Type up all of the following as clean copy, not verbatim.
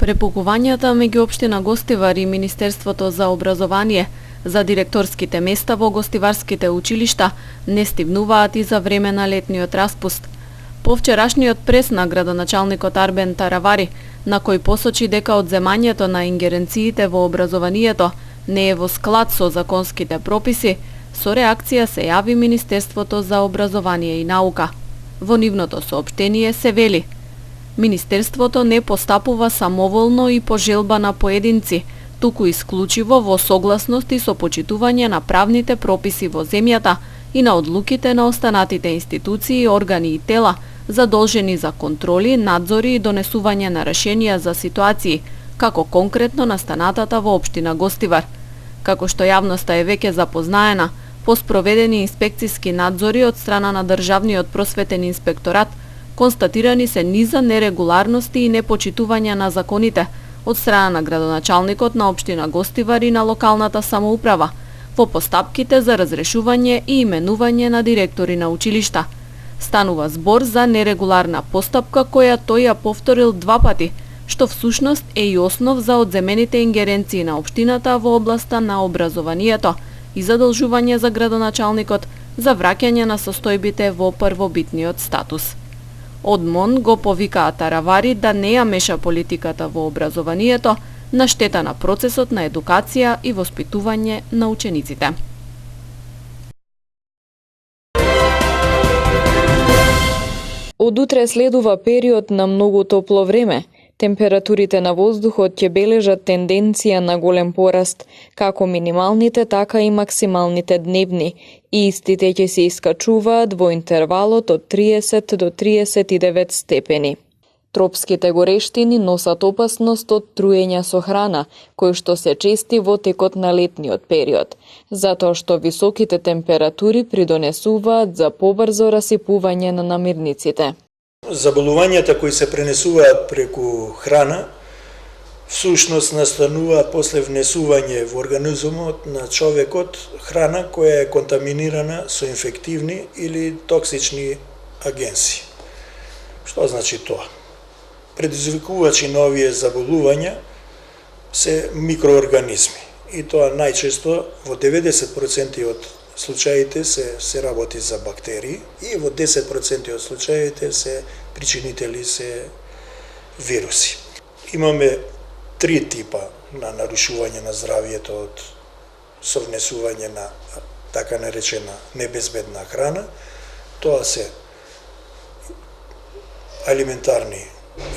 Препукувањата меѓу општина Гостивар и Министерството за образование за директорските места во гостиварските училишта не стивнуваат и за време на летниот распуст. По вчерашниот прес на градоначалникот Арбен Таравари, на кој посочи дека одземањето на ингеренциите во образованието не е во склад со законските прописи, со реакција се јави Министерството за образование и наука. Во нивното соопштение се вели: Министерството не постапува самоволно и по желба на поединци, туку исклучиво во согласност и со почитување на правните прописи во земјата и на одлуките на останатите институции, органи и тела, задолжени за контроли, надзори и донесување на решенија за ситуации, како конкретно настанатата во општина Гостивар. Како што јавноста е веќе запознаена, по спроведени инспекциски надзори од страна на Државниот просветен инспекторат, констатирани се низа нерегуларности и непочитување на законите од страна на градоначалникот на општина Гостивар и на локалната самоуправа во постапките за разрешување и именување на директори на училишта. Станува збор за нерегуларна постапка која тој ја повторил 2 пати, што всушност е и основ за одземените ингеренции на општината во областа на образованието и задолжување за градоначалникот за враќање на состојбите во првобитниот статус. Од МОН го повикаа Таравари да не ја меша политиката во образованието на штета на процесот на едукација и воспитување на учениците. Од утре следува период на многу топло време. Температурите на воздухот ќе бележат тенденција на голем пораст, како минималните, така и максималните дневни, и истите ќе се искачуваат во интервалот од 30 до 39 степени. Тропските горештини носат опасност од труење со храна, кои што се чести во текот на летниот период, затоа што високите температури придонесуваат за побрзо расипување на намирниците. Заболувањата кои се пренесуваат преку храна всушност настануваат после внесување во организмот на човекот храна која е контаминирана со инфективни или токсични агенси. Што значи тоа? Предизвикувачи на овие заболувања се микроорганизми и тоа најчесто во 90% од случаите се работи за бактерии и во 10% од случаите се причинители се вируси. Имаме 3 типа на нарушување на здравјето од совнесување на така наречена небезбедна храна. Тоа се алиментарни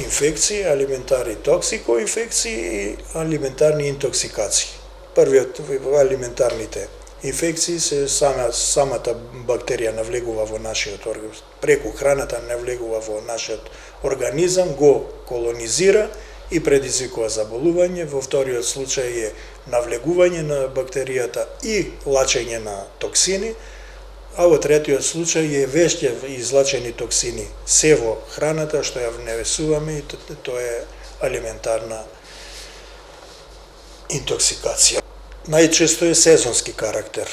инфекции, алиментарни токсикоинфекции и алиментарни интоксикации. Првиот алиментарните инфекции се самата бактерија навлегува во нашиот организам, преку храната навлегува во нашиот организам, го колонизира и предизвикува заболување. Во вториот случај е навлегување на бактеријата и лачење на токсини, а во третиот случај е веќе излачени токсини се во храната што ја внесуваме и тоа е алиментарна интоксикација. Најчесто е сезонски карактер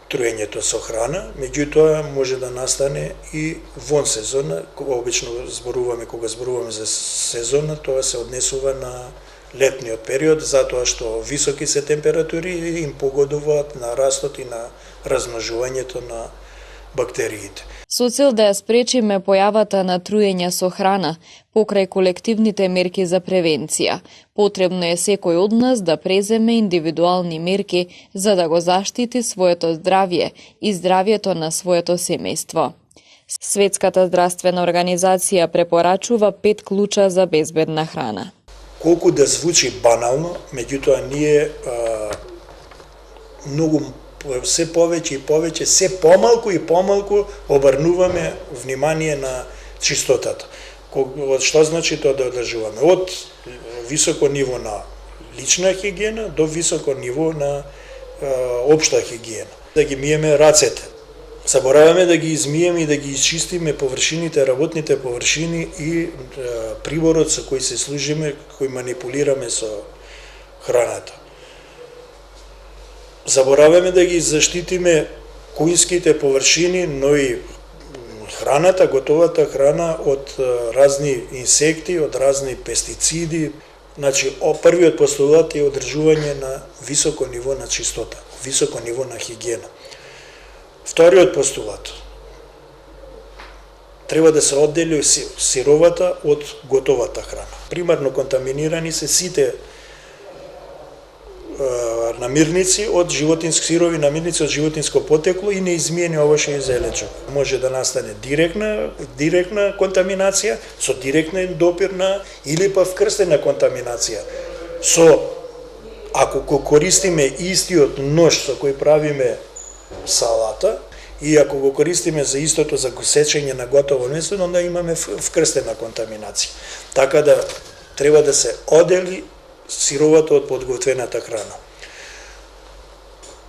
труењето со храна, меѓутоа може да настане и вон сезона. Обично кога зборуваме за сезона, тоа се однесува на летниот период, затоа што високи се температури и им погодуваат на растот и на размножувањето на бактериите. Со цел да ја спречиме појавата на труење со храна, покрај колективните мерки за превенција, потребно е секој од нас да преземе индивидуални мерки за да го заштити своето здравје и здравјето на своето семејство. Светската здравствена организација препорачува 5 клуча за безбедна храна. Колку да звучи банално, меѓутоа ние многу се повеќе и повеќе, се помалку и помалку обрнуваме внимание на чистотата. Што значи тоа да одржуваме? Од високо ниво на лична хигиена до високо ниво на општа хигиена. Да ги миеме рацете. Забораваме да ги измиеме и да ги изчистиме површините, работните површини и приборот со кој се служиме, кој манипулираме со храната. Забораваме да ги заштитиме куинските површини, но и храната, готовата храна од разни инсекти, од разни пестициди, Значи, првиот постулат е одржување на високо ниво на чистота, високо ниво на хигиена. Вториот постулат треба да се оддели сировата од готовата храна. Примерно контаминирани се сите намирници од животински сирови, намирници од животинско потекло и неизмиени овоше и зеленчук. Може да настане директна контаминација со директен допир на или па вкрстена контаминација. Ако го користиме истиот нож со кој правиме салата и ако го користиме за истото за сечење на готово месо, onda имаме вкрстена контаминација. Така да треба да се одели сировата од подготвената храна.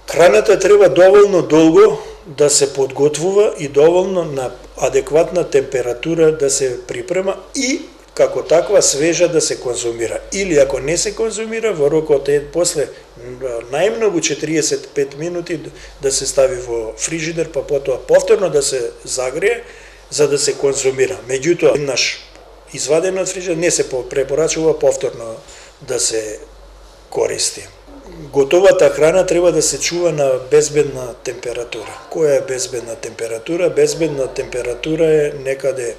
Храната треба доволно долго да се подготвува и доволно на адекватна температура да се припрема и како таква свежа да се конзумира. Или ако не се конзумира, во рокот после најмногу 45 минути да се стави во фрижидер, па потоа повторно да се загрее за да се конзумира. Меѓутоа, еднаш извадено од фрижидер не се препорачува повторно да се користи. Готовата храна треба да се чува на безбедна температура. Која е безбедна температура? Безбедна температура е некаде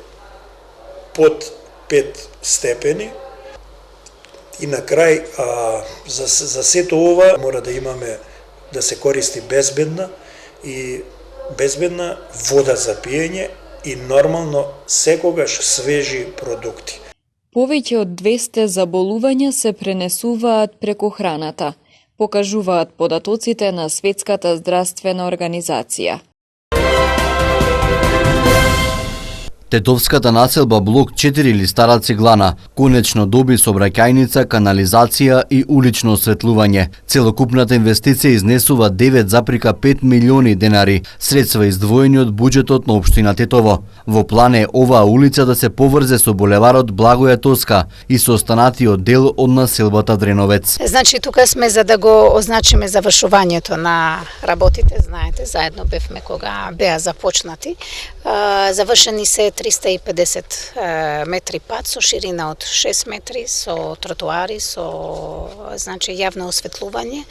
под 5 степени. И на крај, за сето ова мора да имаме да се користи безбедна вода за пиење и нормално секогаш свежи продукти. Повеќе од 200 заболувања се пренесуваат преку храната, покажуваат податоците на Светската здравствена организација. Тетовската населба блок 4 или Стара Цеглана конечно доби сообраќајница, канализација и улично осветлување. Целокупната инвестиција изнесува 9,5 милиони денари, средства издвоени од буџетот на општина Тетово. Во план е оваа улица да се поврзе со булеварот Благоја Тоска и со останатиот дел од населбата Дреновец. Значи тука сме за да го означиме завршувањето на работите, знаете, заедно бевме кога беа започнати. Завршени се 350 метри пат со ширина од 6 метри, со тротоари, со значи јавно осветлување,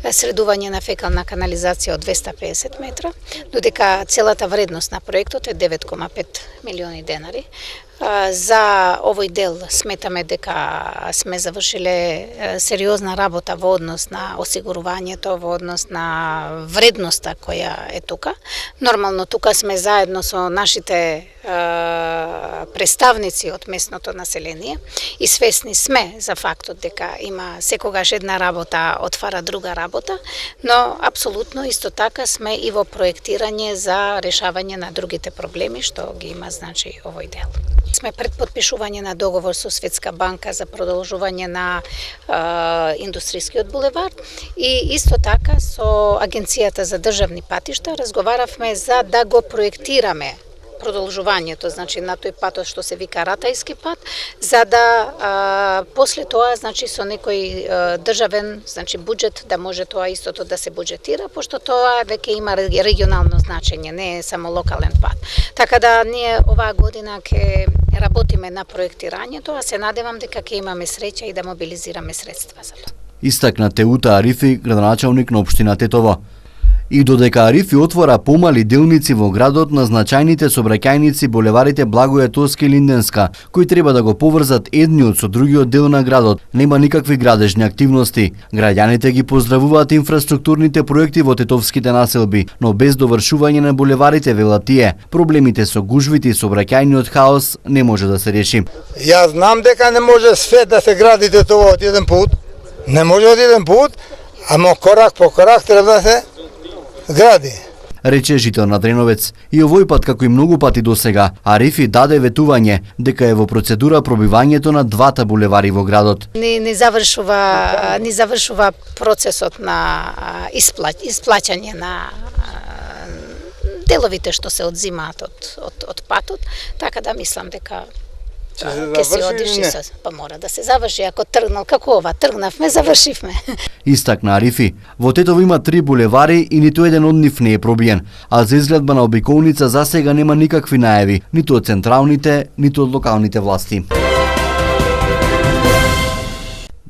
средување на фекална канализација од 250 метра, додека целата вредност на проектот е 9,5 милиони денари. За овој дел сметаме дека сме завршиле сериозна работа во однос на осигурувањето, во однос на вредноста која е тука. Нормално тука сме заедно со нашите представници од местното население и свесни сме за фактот дека има секогаш една работа отвара друга работа, но апсолутно исто така сме и во проектирање за решавање на другите проблеми што ги има значи овој дел. Сме пред подпишување на договор со Светска банка за продолжување на индустријскиот булевар и исто така со Агенцијата за државни патишта разговаравме за да го проектираме продолжувањето, значи на тој патот што се вика Ратајски пат, за да после тоа, значи со некој државен, значи буџет да може тоа истото да се буџетира, пошто тоа веќе има регионално значење, не е само локален пат. Така да ние оваа година ќе работиме на проектирањето, а се надевам дека ќе имаме среќа и да мобилизираме средства за тоа. Истакна Теута Арифи, градоначалник на општина Тетово. И додека Арифи отвора помали делници во градот на значајните сообраќајници булеварите Благоја Тоска и Линденска, кои треба да го поврзат едниот со другиот дел на градот, нема никакви градежни активности. Граѓаните ги поздравуваат инфраструктурните проекти во тетовските населби, но без довршување на булеварите, велат тие, проблемите со гужвите и сообраќајниот хаос не може да се реши. Јас знам дека не може све да се гради Тетово од еден пут. Не може од еден пут, ама корак по корак треба да се гради. Рече жител на Дреновец. И овој пат, како и многу пати досега, Арифи даде ветување дека е во процедура пробивањето на двата булевари во градот. Не завршува процесот на исплаќање на деловите што се одзимаат од патот, така да мислам дека ќе се одиши, па мора да се заврши, ако тргнал, како ова, тргнавме, завршивме. Истакна Арифи, во Тетово има 3 булевари и ниту еден од нив не е пробиен, а за изгледба на обиколница засега нема никакви најави, ниту од централните, ниту од локалните власти.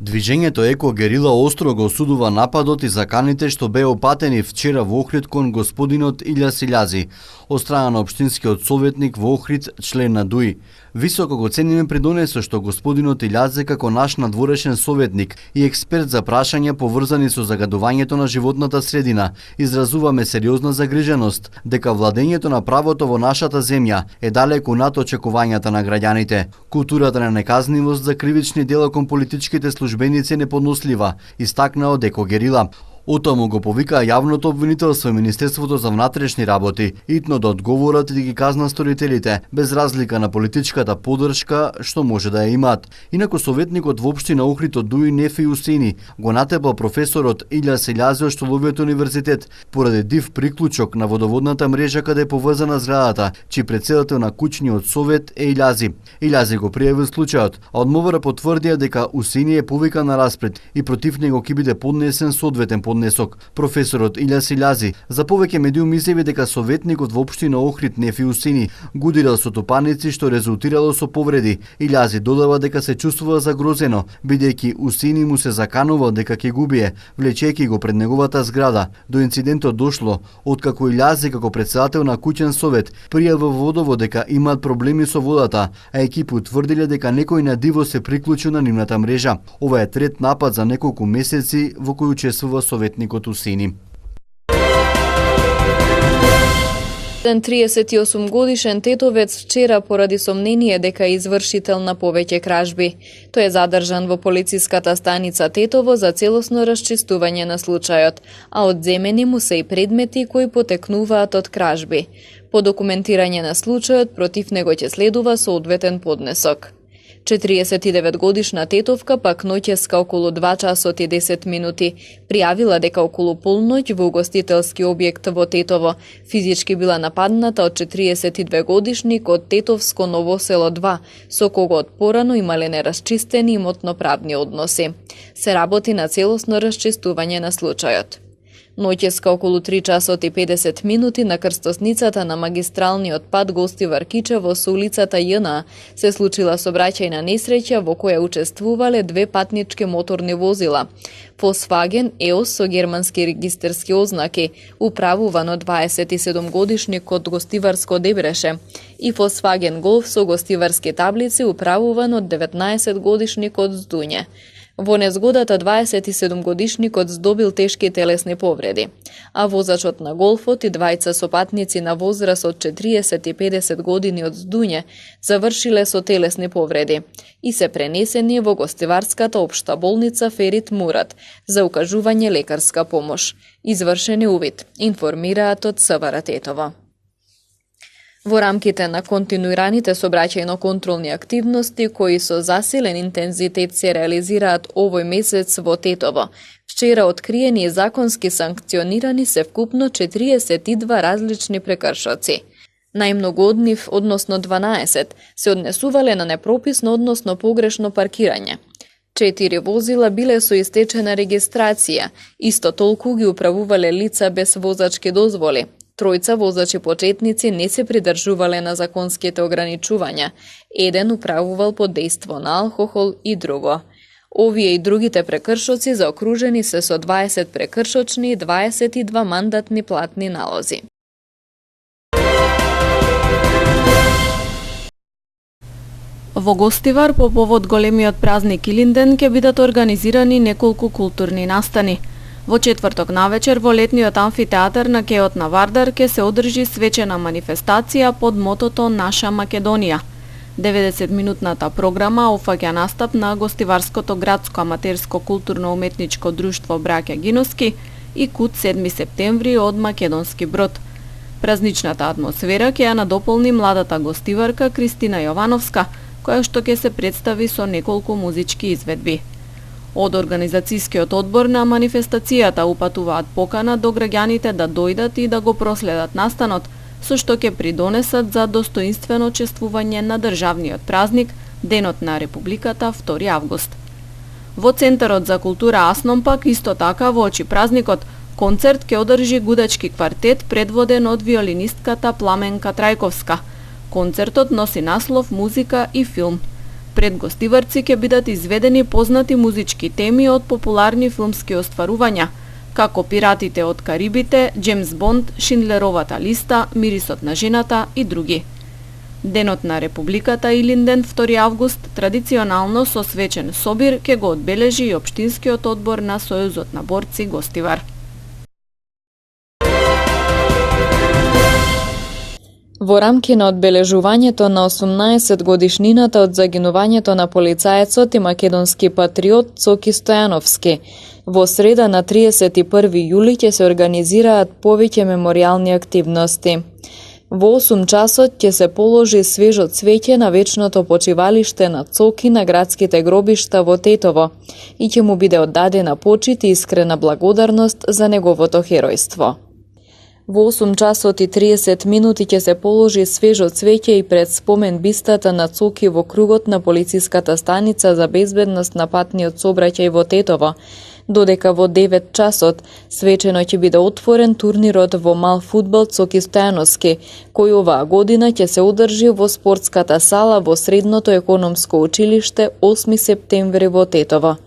Движењето Еко Герила остро го осудува нападот и заканите што беа опатени вчера во Охрид кон господинот Илјас Илјази, од страна на општинскиот советник во Охрид, член на ДУИ. Високо го цениме придонесот што господинот Илјази како наш надворешен советник и експерт за прашања поврзани со загадувањето на животната средина, изразуваме сериозна загриженост дека владењето на правото во нашата земја е далеку над очекувањата на граѓаните. Културата на неказнивост за кривични дела кон политичките службеници е неподнослива, истакнаа од Еко Герила. Отаму го повика јавното обвинителство и Министерството за внатрешни работи итно да одговорат и да ги казна сторителите, без разлика на политичката поддршка што може да ја имаат. Инаку советникот во општина Охрид од ДУИ Нефи Усини го натепал професорот Илјас Илјази од Штоловиот универзитет поради див приклучок на водоводната мрежа каде е поврзана зградата, чиј претседател на куќниот совет е Илјази. Илјази го пријавил случајот, а од МВР потврдија дека Усини е повикан на распред и против него ќе биде поднесен соодветен поднесок. Професорот Илјас Илјази за повеќе медиум изјави дека советникот во општина Охрид Нефи Усини го удирал со тупаници што резултирало со повреди. Илјази додава дека се чувствува загрозено, бидејќи Усини му се заканувал дека ќе го убие, влечејќи го пред неговата зграда. До инцидентот дошло откако Илјази како претседател на куќен совет пријавил во водовод дека имаат проблеми со водата, а екипи утврдиле дека некој на диво се приклучил на нивната мрежа. Ова е трет напад за неколку месеци во кој учествува советникот Усини. 38 годишен тетовец вчера поради сомнение дека е извршител на повеќе кражби. Тој е задржан во полициската станица Тетово за целосно расчистување на случајот, а одземени му се и предмети кои потекнуваат од кражби. По документирање на случајот против него ќе следува соодветен поднесок. 49 годишна тетовка пак ноќеска околу 2 часот и 10 минути пријавила дека околу полноќ во угостителски објект во Тетово физички била нападната од 42 годишник од Тетовско Ново село 2, со кого од порано имале нерасчистени имотно-правни односи. Се работи на целосно расчистување на случајот. Ноќеска околу 3 часот и 50 минути на крстосницата на магистралниот пат Гостивар Кичево со улицата Јна се случила сообраќајна несреќа во која учествувале две патнички моторни возила. Volkswagen EOS со германски регистерски ознаки, управувано 27 годишник од Гостиварско Дебреше, и Volkswagen Golf со гостиварски таблици, управуван од 19 годишник од Здуње. Во незгодата 27 годишникот здобил тешки телесни повреди, а возачот на Голфот и двајца сопатници на возраст од 40 и 50 години од Здуње завршиле со телесни повреди и се пренесени во Гостиварската општа болница Ферит Мурат за укажување лекарска помош. Извршен е увид, информираат од СВР Тетово. Во рамките на континуираните сообраќајно-контролни активности кои со засилен интензитет се реализираат овој месец во Тетово, вчера откриени и законски санкционирани се вкупно 42 различни прекршоци. Најмногу од нив, односно 12, се однесувале на непрописно, односно погрешно паркирање. 4 возила биле со истечена регистрација, исто толку ги управувале лица без возачки дозволи. 3 возачи почетници не се придржувале на законските ограничувања, 1 управувал под дејство на алкохол и друго. Овие и другите прекршоци заокружени се со 20 прекршочни и 22 мандатни платни налози. Во Гостивар по повод големиот празник Илинден ќе бидат организирани неколку културни настани. Во четврток навечер во летниот амфитеатар на Кеот на Вардар ќе се одржи свечена манифестација под мотото Наша Македонија. 90-минутната програма офаќа настап на Гостиварското градско аматерско културно-уметничко друштво Браќа Гиновски и Кут 7 септември од Македонски Брод. Празничната атмосфера ќе ја надополни младата гостиварка Кристина Јовановска, која што ќе се представи со неколку музички изведби. Од организацијскиот одбор на манифестацијата упатуваат покана до граѓаните да дојдат и да го проследат настанот, со што ќе придонесат за достоинствено чествување на државниот празник, Денот на Републиката 2 август. Во Центарот за култура Асном пак исто така во очи празникот концерт ќе одржи гудачки квартет предводен од виолинистката Пламенка Трајковска. Концертот носи наслов Музика и филм. Пред гостиварци ќе бидат изведени познати музички теми од популарни филмски остварувања, како Пиратите од Карибите, Джеймс Бонд, Шиндлеровата листа, Мирисот на жената и други. Денот на Републиката Илинден 2 август традиционално со свечен собир ќе го одбележи и општинскиот одбор на Сојузот на борци Гостивар. Во рамки на одбележувањето на 18 годишнината од загинувањето на полицаецот и македонски патриот Цоки Стојановски, во среда на 31 јули ќе се организираат повеќе меморијални активности. Во 8 часот ќе се положи свежо цвеќе на вечното почивалиште на Цоки на градските гробишта во Тетово и ќе му биде оддадена почит и искрена благодарност за неговото херојство. Во 8 часот и 30 минути ќе се положи свежо цвеќе и пред спомен бистата на Цоки во кругот на полициската станица за безбедност на патниот сообраќај во Тетово, додека во 9 часот свечено ќе биде отворен турнирот во мал фудбал Цоки Стојановски, кој оваа година ќе се одржи во спортската сала во Средното економско училиште 8 септември во Тетово.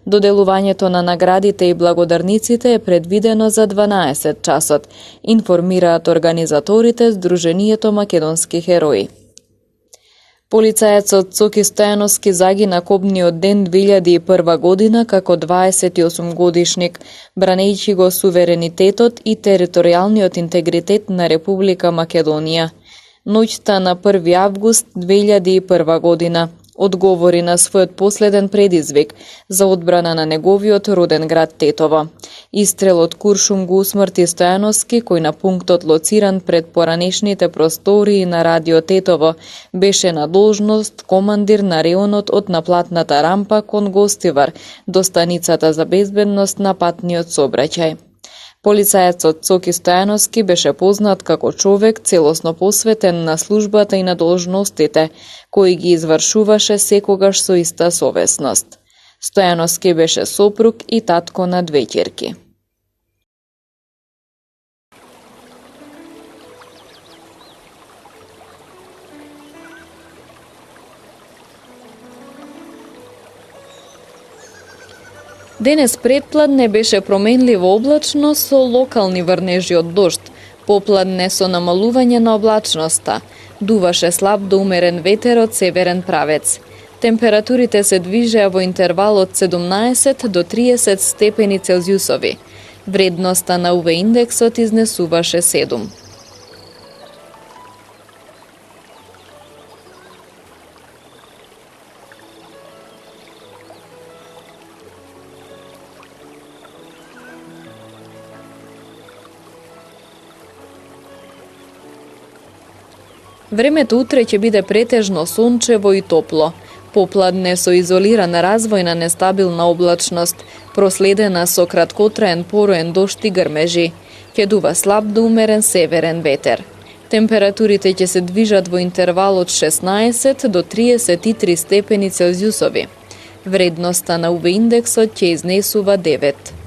Доделувањето на наградите и благодарниците е предвидено за 12 часот, информираат организаторите Сдруженијето Македонски херои. Полицаецот Цоки Стојановски загина кобниот ден 2001 година како 28 годишник, бранејќи го суверенитетот и територијалниот интегритет на Република Македонија. Ноќта на 1 август 2001 година одговори на својот последен предизвик за одбрана на неговиот роден град Тетово. Истрел од куршум го усмрти Стојановски, кој на пунктот лоциран пред поранешните простории на Радио Тетово беше на должност командир на реонот од наплатната рампа кон Гостивар до станицата за безбедност на патниот сообраќај. Полицаецот Цоки Стојановски беше познат како човек целосно посветен на службата и на должностите, кои ги извршуваше секогаш со иста совесност. Стојановски беше сопруг и татко на 2 ќерки. Денес предпладне беше променливо облачно со локални врнежи од дожд, попладне со намалување на облачноста. Дуваше слаб до умерен ветер од северен правец. Температурите се движеа во интервал од 17 до 30 степени Целзиусови. Вредноста на УВ индексот изнесуваше 7. Времето утре ќе биде претежно сончево и топло. Попладне со изолиран развој на нестабилна облачност, проследена со краткотраен пороен дожд и грмежи. Ќе дува слаб до умерен северен ветер. Температурите ќе се движат во интервал од 16 до 33 степени Целзиусови. Вредноста на УВ индексот ќе изнесува 9.